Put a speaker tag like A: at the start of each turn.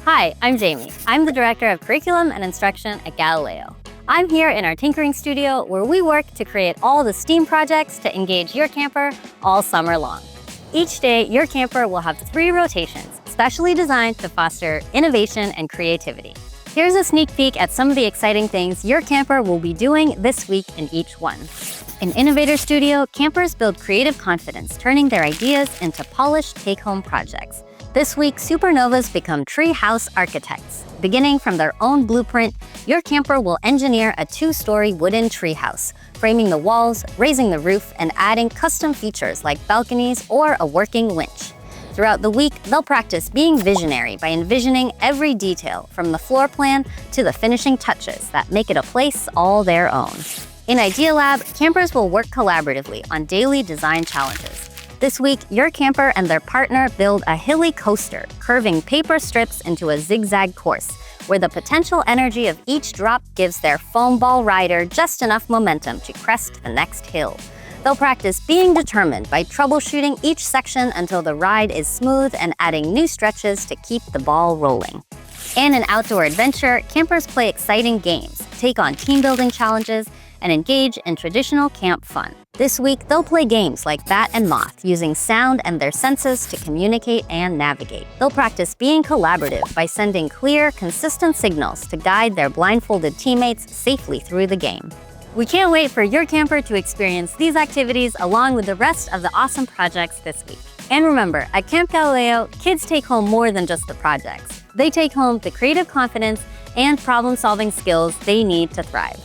A: Hi, I'm Jamie. I'm the Director of Curriculum and Instruction at Galileo. I'm here in our tinkering studio where we work to create all the STEAM projects to engage your camper all summer long. Each day, your camper will have 3 rotations, specially designed to foster innovation and creativity. Here's a sneak peek at some of the exciting things your camper will be doing this week in each one. In Innovator Studio, campers build creative confidence, turning their ideas into polished take-home projects. This week, Supernovas become Treehouse Architects. Beginning from their own blueprint, your camper will engineer a 2-story wooden treehouse, framing the walls, raising the roof, and adding custom features like balconies or a working winch. Throughout the week, they'll practice being visionary by envisioning every detail from the floor plan to the finishing touches that make it a place all their own. In Idea Lab, campers will work collaboratively on daily design challenges. This week, your camper and their partner build a hilly coaster, curving paper strips into a zigzag course, where the potential energy of each drop gives their foam ball rider just enough momentum to crest the next hill. They'll practice being determined by troubleshooting each section until the ride is smooth and adding new stretches to keep the ball rolling. In an outdoor adventure, campers play exciting games, take on team-building challenges, and engage in traditional camp fun. This week, they'll play games like Bat and Moth, using sound and their senses to communicate and navigate. They'll practice being collaborative by sending clear, consistent signals to guide their blindfolded teammates safely through the game. We can't wait for your camper to experience these activities along with the rest of the awesome projects this week. And remember, at Camp Galileo, kids take home more than just the projects. They take home the creative confidence and problem-solving skills they need to thrive.